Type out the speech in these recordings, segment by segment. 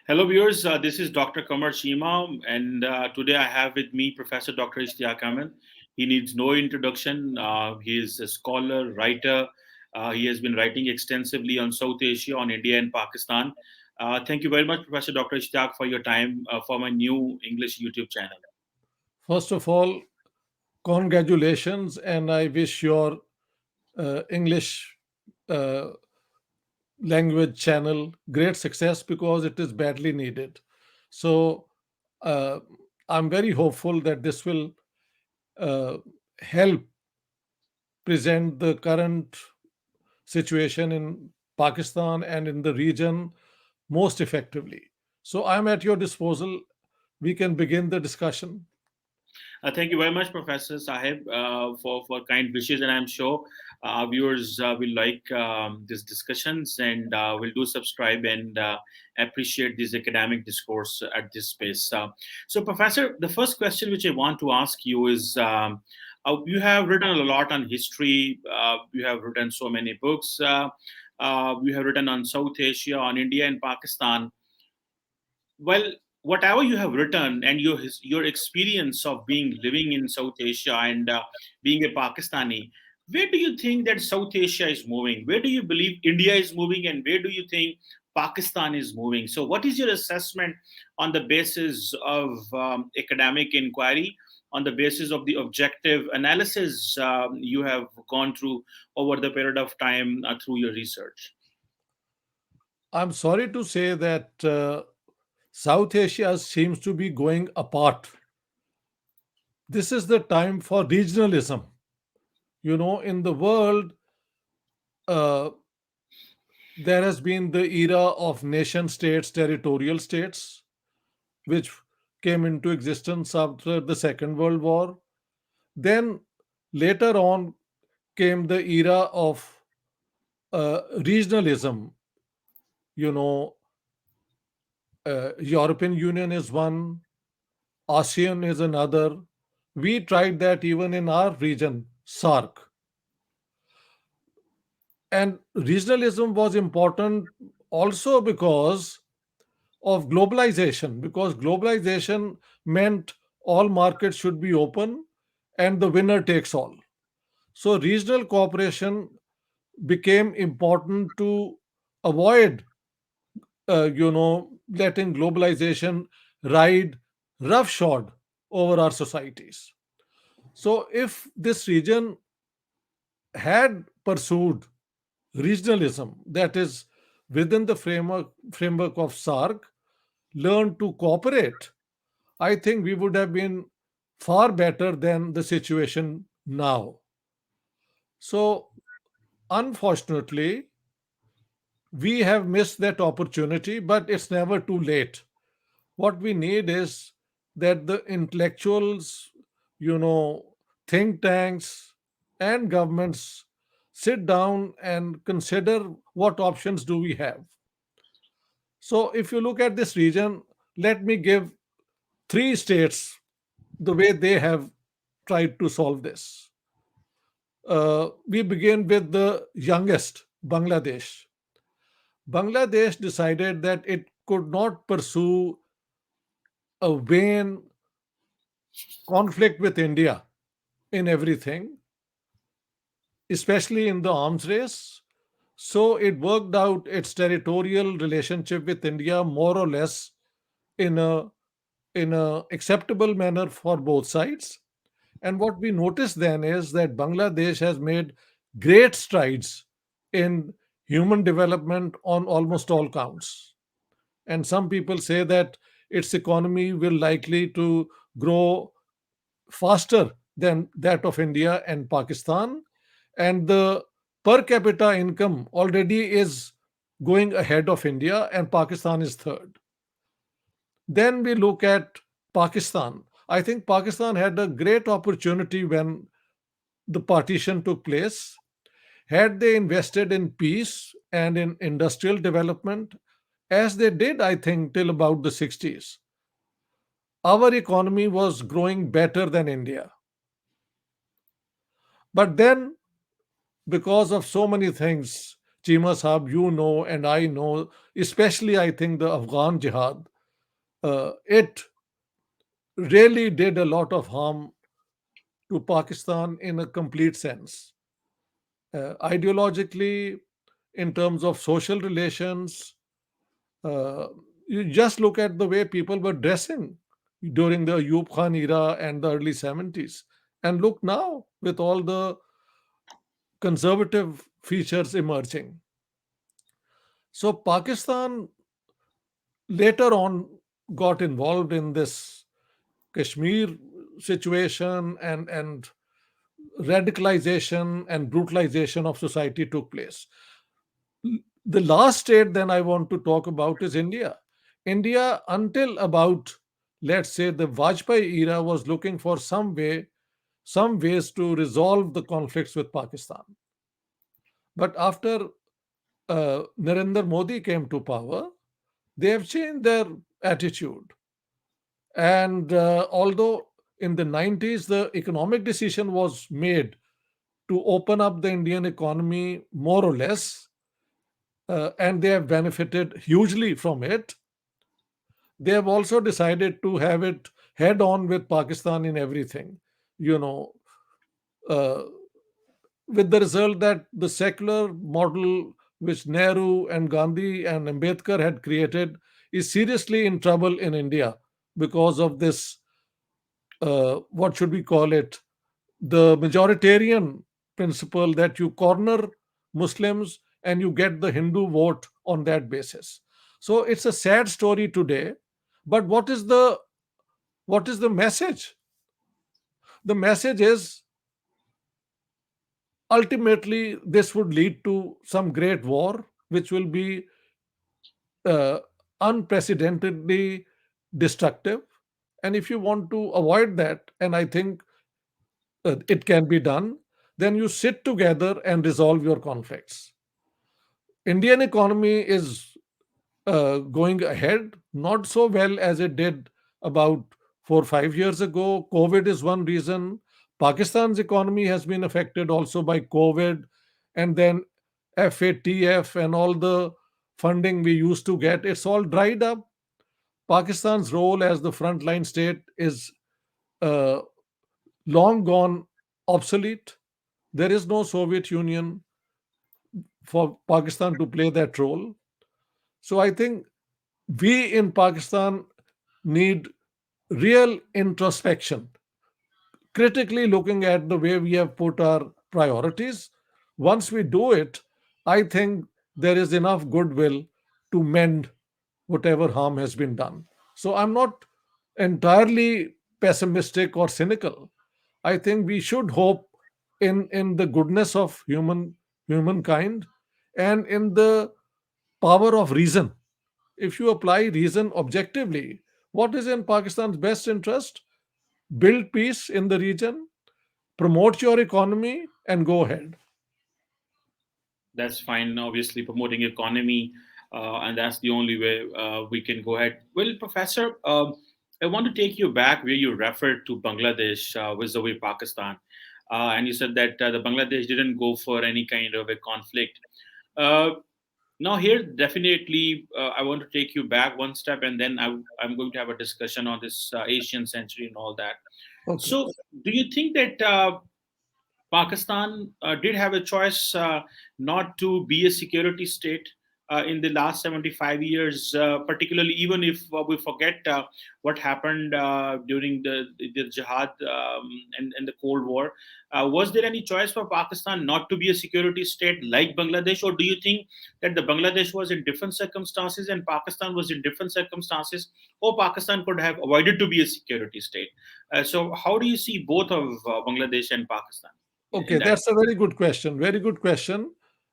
Hello, viewers. This is Dr. Qamar Cheema, and today I have with me Professor Dr. Ishtiaq Ahmed. He needs no introduction. He is a scholar, writer. He has been writing extensively on South Asia, on India and Pakistan. Thank you very much, Professor Dr. Ishtiaq, for your time for my new English YouTube channel. First of all, congratulations, and I wish your English uh, language channel great success because it is badly needed. So, uh, I'm very hopeful that this will uh, help present the current situation in Pakistan and in the region most effectively. So, I'm at your disposal. We can begin the discussion. Thank you very much, Professor Sahib, for kind wishes, and I'm sure our viewers will like these discussions and will do subscribe and appreciate this academic discourse at this space. So, Professor, the first question which I want to ask you is. You have written a lot on history. You have written so many books. You have written on South Asia, on India and Pakistan. Well, whatever you have written and your experience of being living in South Asia and being a Pakistani, where do you think that South Asia is moving? Where do you believe India is moving, and where do you think Pakistan is moving? So, what is your assessment on the basis of academic inquiry, on the basis of the objective analysis you have gone through over the period of time through your research? I'm sorry to say that South Asia seems to be going apart. This is the time for regionalism. In the world, uh, there has been the era of nation states, territorial states, which came into existence after the Second World War. Then later on came the era of regionalism. You know, European Union is one, ASEAN is another. We tried that even in our region, SARC. And regionalism was important also because of globalization, because globalization meant all markets should be open and the winner takes all. So, regional cooperation became important to avoid, letting globalization ride roughshod over our societies. So, if this region had pursued regionalism, that is, within the framework of SARC, learned to cooperate, I think we would have been far better than the situation now. So, unfortunately, we have missed that opportunity, but it's never too late. What we need is that the intellectuals, you know, think tanks, and governments sit down and consider what options do we have. So, if you look at this region, let me give three states the way they have tried to solve this. We begin with the youngest, Bangladesh. Bangladesh decided that it could not pursue a vain conflict with India in everything, especially in the arms race. So it worked out its territorial relationship with India more or less in a acceptable manner for both sides. And what we notice then is that Bangladesh has made great strides in human development on almost all counts. And some people say that its economy will likely to grow faster than that of India and Pakistan. And the per capita income already is going ahead of India, and Pakistan is third. Then we look at Pakistan. I think Pakistan had a great opportunity when the partition took place. Had they invested in peace and in industrial development, as they did, I think, till about the 60s, our economy was growing better than India. But then, because of so many things, Cheema Saab, you know, and I know, especially I think the Afghan jihad, it really did a lot of harm to Pakistan in a complete sense. Ideologically, in terms of social relations, uh, you just look at the way people were dressing during the Ayub Khan era and the early 70s. And look now with all the conservative features emerging. So Pakistan later on got involved in this Kashmir situation, and radicalization and brutalization of society took place. The last state then I want to talk about is India. India, until about, let's say, the Vajpayee era, was looking for some ways to resolve the conflicts with Pakistan. But after Narendra Modi came to power, they have changed their attitude. And although in the 90s the economic decision was made to open up the Indian economy more or less, and they have benefited hugely from it, they have also decided to have it head on with Pakistan in everything. You know, uh, with the result that the secular model which Nehru and Gandhi and Ambedkar had created is seriously in trouble in India because of this, what should we call it, the majoritarian principle that you corner Muslims and you get the Hindu vote on that basis. So it's a sad story today. But what is the message? The message is ultimately this would lead to some great war, which will be uh, unprecedentedly destructive. And if you want to avoid that, and I think it can be done, then you sit together and resolve your conflicts. Indian economy is going ahead, not so well as it did about 4 or 5 years ago. COVID is one reason. Pakistan's economy has been affected also by COVID, and then FATF and all the funding we used to get, it's all dried up. Pakistan's role as the frontline state is uh, long gone obsolete. There is no Soviet Union for Pakistan to play that role. So I think we in Pakistan need real introspection, critically looking at the way we have put our priorities. Once we do it, I think there is enough goodwill to mend whatever harm has been done. So I'm not entirely pessimistic or cynical. I think we should hope in the goodness of humankind and in the power of reason. If you apply reason objectively, what is in Pakistan's best interest? Build peace in the region, promote your economy, and go ahead. That's fine. Obviously, promoting economy, and that's the only way we can go ahead. Well, Professor, I want to take you back where you referred to Bangladesh vis-a-vis Pakistan, and you said that the Bangladesh didn't go for any kind of a conflict. Uh, Now, here definitely, I want to take you back one step, and then I'm going to have a discussion on this Asian century and all that. Okay. So, do you think that Pakistan did have a choice not to be a security state in the last 75 years, particularly even if we forget what happened during the jihad and the Cold War. Was there any choice for Pakistan not to be a security state like Bangladesh, or do you think that the Bangladesh was in different circumstances and Pakistan was in different circumstances, or Pakistan could have avoided to be a security state? So, how do you see both of Bangladesh and Pakistan in Okay, that? that's a very good question. Very good question.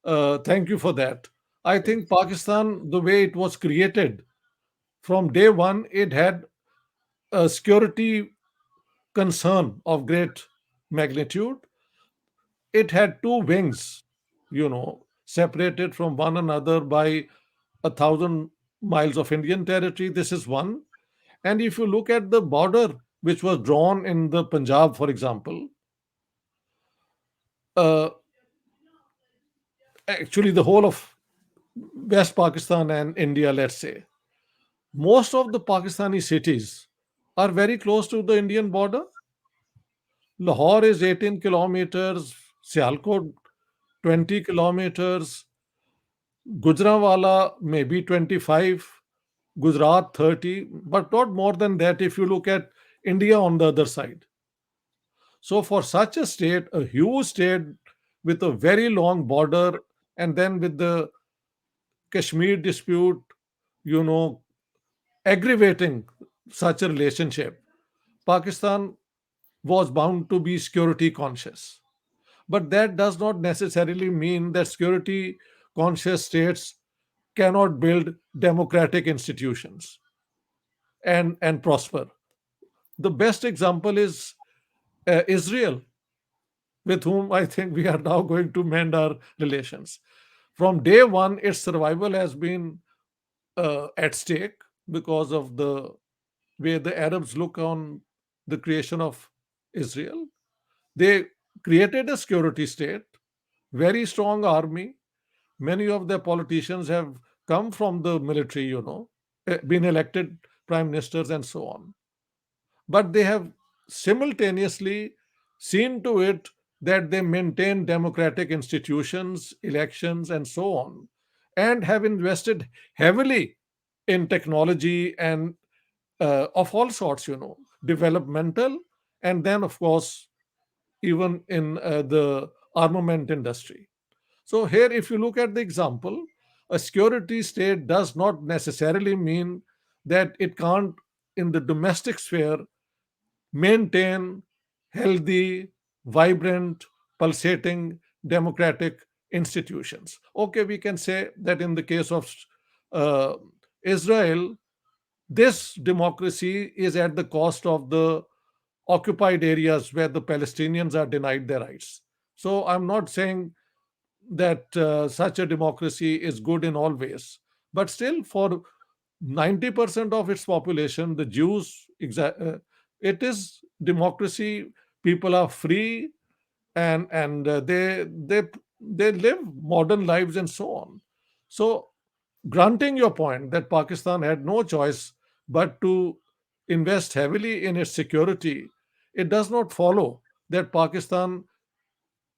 Thank you for that. I think Pakistan, the way it was created from day one, it had a security concern of great magnitude. It had two wings, separated from one another by 1,000 miles of Indian territory. This is one. And if you look at the border which was drawn in the Punjab, for example, uh, actually the whole of West Pakistan and India, let's say, most of the Pakistani cities are very close to the Indian border. Lahore is 18 kilometers, Sialkot 20 kilometers, Gujranwala maybe 25, Gujarat 30, but not more than that if you look at India on the other side. So, for such a state, a huge state with a very long border, and then with the Kashmir dispute, you know, aggravating such a relationship, Pakistan was bound to be security conscious. But that does not necessarily mean that security conscious states cannot build democratic institutions and prosper. The best example is Israel, with whom I think we are now going to mend our relations. From day one, its survival has been at stake because of the way the Arabs look on the creation of Israel. They created a security state, very strong army. Many of the politicians have come from the military, been elected prime ministers and so on. But they have simultaneously seen to it that they maintain democratic institutions, elections, and so on, and have invested heavily in technology and of all sorts, developmental, and then, of course, even in the armament industry. So, here, if you look at the example, a security state does not necessarily mean that it can't, in the domestic sphere, maintain healthy, vibrant, pulsating democratic institutions. Okay, we can say that in the case of uh, Israel, this democracy is at the cost of the occupied areas where the Palestinians are denied their rights. So I'm not saying that such a democracy is good in all ways, but still, for 90% of its population, the Jews, it is democracy. People are free, and they live modern lives and so on. So, granting your point that Pakistan had no choice but to invest heavily in its security, it does not follow that Pakistan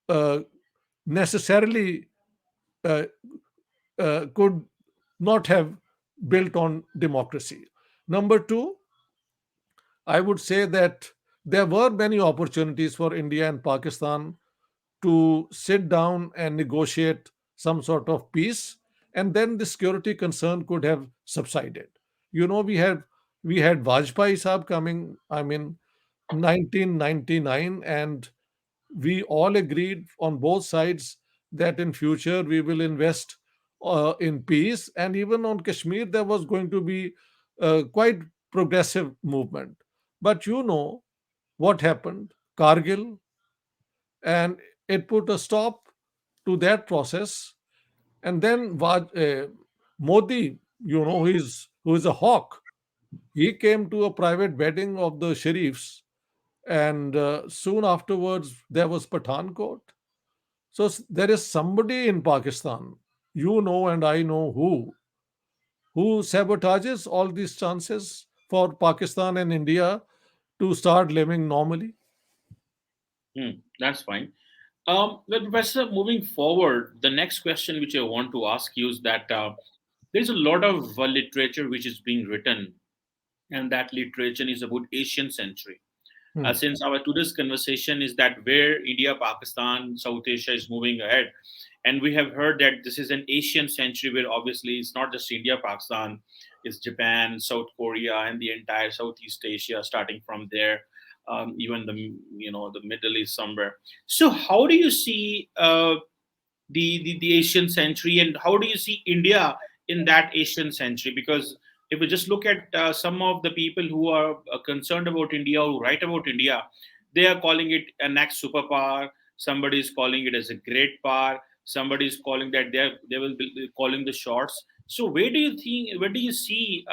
uh, necessarily uh, could not have built on democracy. Number two, I would say that there were many opportunities for India and Pakistan to sit down and negotiate some sort of peace, and then the security concern could have subsided. We had Vajpayee Saab coming, I mean, 1999, and we all agreed on both sides that in future we will invest in peace, and even on Kashmir there was going to be quite progressive movement. But what happened? Kargil, and it put a stop to that process. And then Modi, who is a hawk, he came to a private wedding of the Sharifs, and soon afterwards there was Pathankot. So there is somebody in Pakistan, and I know who sabotages all these chances for Pakistan and India to start living normally. That's fine. Well, Professor, moving forward, the next question which I want to ask you is that there's a lot of literature which is being written, and that literature is about Asian century. Hmm. Since our today's conversation is that where India, Pakistan, South Asia is moving ahead, and we have heard that this is an Asian century where obviously it's not just India, Pakistan, it's Japan, South Korea, and the entire Southeast Asia, starting from there, even the Middle East somewhere. So how do you see the Asian century, and how do you see India in that Asian century? Because if we just look at some of the people who are concerned about India, who write about India, they are calling it a next superpower. Somebody is calling it as a great power. Somebody is calling that they will be calling the shots. So where do you think? Where do you see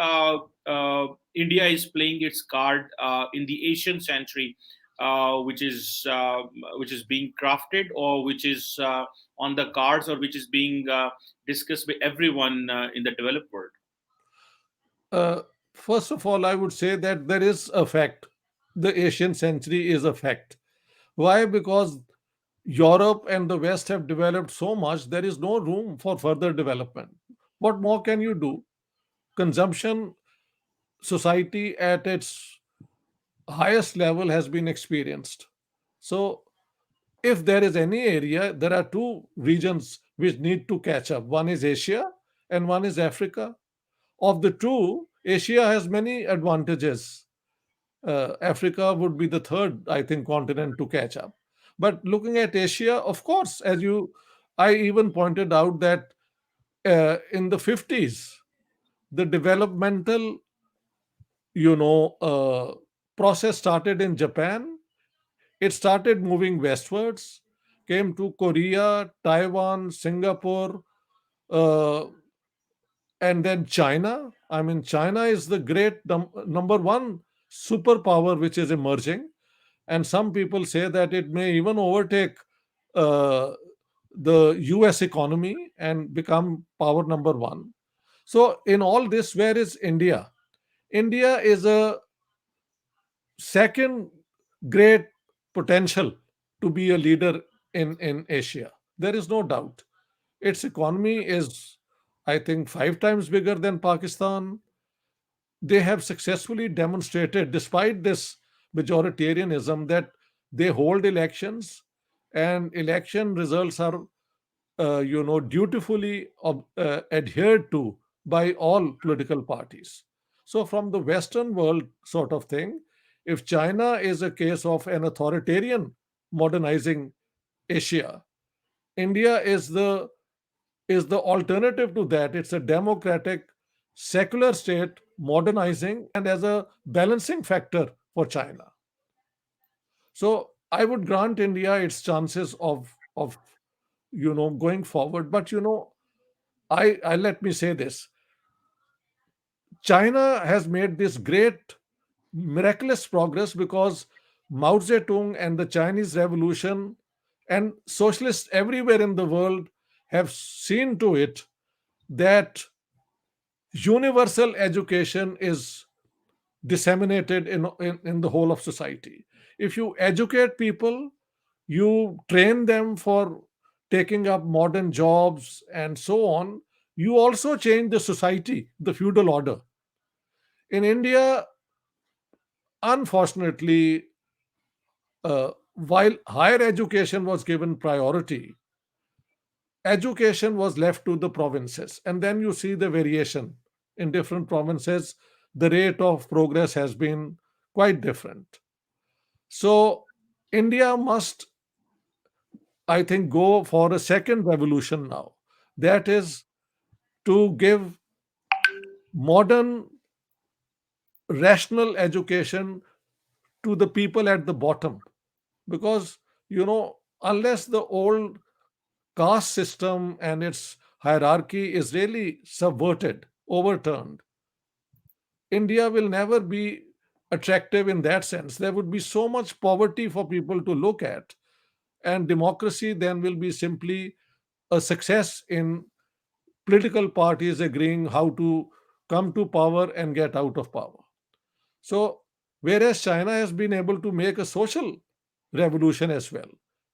India is playing its card in the Asian century? which is being crafted, or which is on the cards, or which is being discussed by everyone in the developed world? Uh, First of all, I would say that there is a fact. The Asian century is a fact. Why? Because Europe and the West have developed so much, there is no room for further development. What more can you do? Consumption society at its highest level has been experienced. So, if there is any area, there are two regions which need to catch up. One is Asia and one is Africa. Of the two, Asia has many advantages. Africa would be the third, I think, continent to catch up. But looking at Asia, of course, I even pointed out that in the 50s, the developmental, you know, uh, process started in Japan. It started moving westwards, came to Korea, Taiwan, Singapore, uh, and then China. I mean, China is the great number one superpower which is emerging, and some people say that it may even overtake uh, the US economy and become power number one. So, in all this, where is India? India is a second great potential to be a leader in Asia. There is no doubt. Its economy is, I think, five times bigger than Pakistan. They have successfully demonstrated, despite this majoritarianism, that they hold elections and election results are, dutifully adhered to by all political parties. So, from the Western world sort of thing, if China is a case of an authoritarian modernizing Asia, India is the alternative to that. It's a democratic, secular state modernizing and as a balancing factor for China. So I would grant India its chances of going forward. But I let me say this: China has made this great miraculous progress because Mao Zedong and the Chinese Revolution and socialists everywhere in the world have seen to it that universal education is disseminated in the whole of society. If you educate people, you train them for taking up modern jobs and so on, you also change the society, the feudal order. In India, unfortunately, while higher education was given priority, education was left to the provinces. And then you see the variation in different provinces. The rate of progress has been quite different. So, India must, I think, go for a second revolution now. That is to give modern, rational education to the people at the bottom. Because, unless the old caste system and its hierarchy is really subverted, overturned, India will never be attractive in that sense. There would be so much poverty for people to look at, and democracy then will be simply a success in political parties agreeing how to come to power and get out of power. So, whereas China has been able to make a social revolution as well,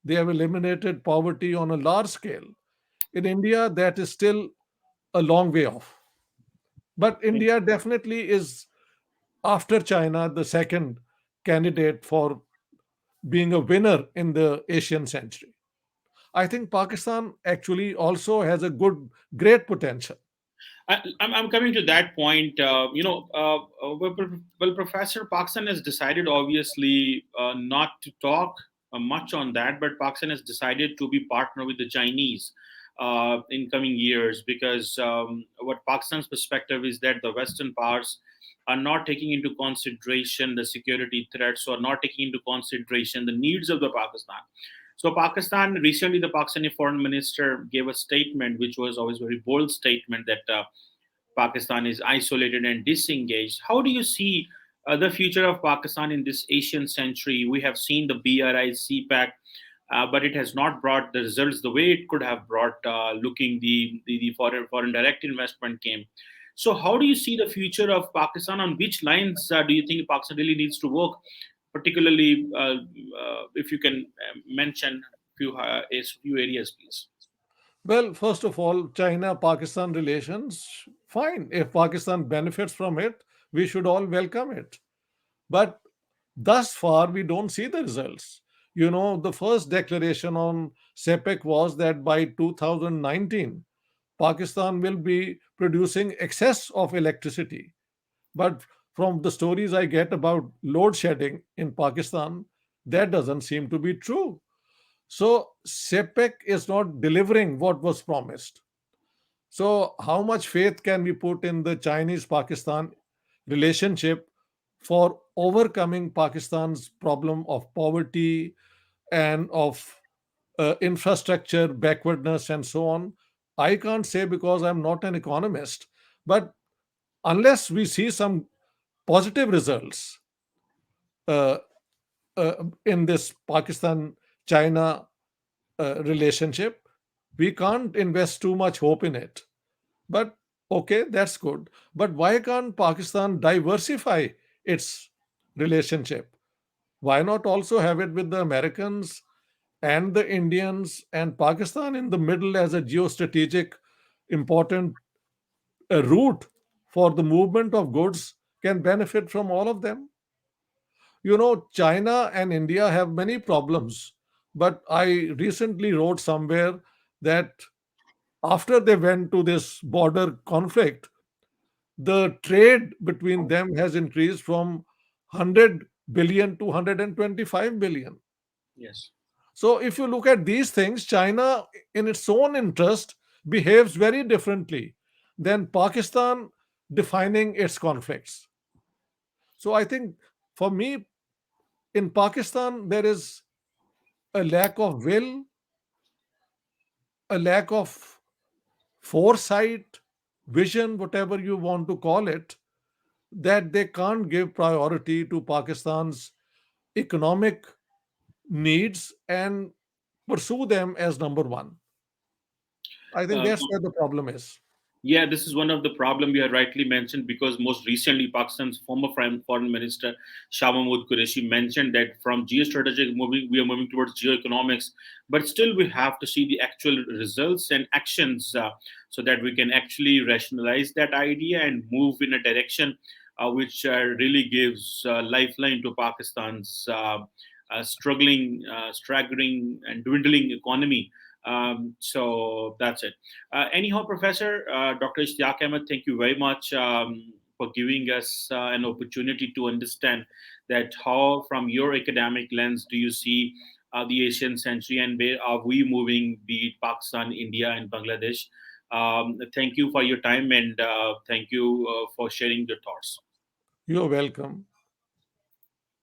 they have eliminated poverty on a large scale. In India, that is still a long way off. But India definitely is, after China, the second candidate for being a winner in the Asian century. I think Pakistan actually also has a great potential. I'm coming to that point. Well, Professor, Pakistan has decided, obviously, not to talk much on that, but Pakistan has decided to be partner with the Chinese in coming years, because what Pakistan's perspective is that the Western powers are not taking into consideration the security threats, or not taking into consideration the needs of the Pakistan. So Pakistan recently, the Pakistani foreign minister gave a statement, which was always very bold statement, that Pakistan is isolated and disengaged. How do you see the future of Pakistan in this Asian century. We have seen the BRI, CPAC, but it has not brought the results the way it could have brought. Looking the foreign direct investment came. So, how do you see the future of Pakistan? On which lines do you think Pakistan really needs to work? Particularly, if you can mention few areas, please. Well, first of all, China Pakistan relations, fine. If Pakistan benefits from it, we should all welcome it. But thus far, we don't see the results. You know, the first declaration on CPEC was that by 2019, Pakistan will be producing excess of electricity. But from the stories I get about load shedding in Pakistan, that doesn't seem to be true. So CPEC is not delivering what was promised. So, how much faith can we put in the Chinese Pakistan relationship for overcoming Pakistan's problem of poverty and of infrastructure backwardness and so on? I can't say because I'm not an economist, but unless we see some positive results uh, in this Pakistan China relationship, we can't invest too much hope in it. But okay, that's good. But why can't Pakistan diversify its relationship? Why not also have it with the Americans and the Indians and Pakistan in the middle as a geostrategic important route for the movement of goods can benefit from all of them? You know, China and India have many problems, but I recently wrote somewhere that after they went to this border conflict, the trade between them has increased from 100 billion to 125 billion. Yes. So, if you look at these things, China, in its own interest, behaves very differently than Pakistan defining its conflicts. So, I think for me, in Pakistan, there is a lack of will, a lack of foresight, vision, whatever you want to call it, that they can't give priority to Pakistan's economic needs and pursue them as number one. I think Um, that's where the problem is. Yeah, this is one of the problem you have rightly mentioned, because most recently Pakistan's former foreign minister Shah Mahmood Qureshi mentioned that from geostrategic moving we are moving towards geoeconomics, but still we have to see the actual results and actions, so that we can actually rationalize that idea and move in a direction which really gives lifeline to Pakistan's struggling, staggering, and dwindling economy. So that's it. Anyhow, Professor Dr. Ishtiaq Ahmed, thank you very much for giving us an opportunity to understand that how, from your academic lens, do you see the Asian century and where are we moving, be it Pakistan, India, and Bangladesh. Thank you for your time, and thank you for sharing your thoughts. You're welcome.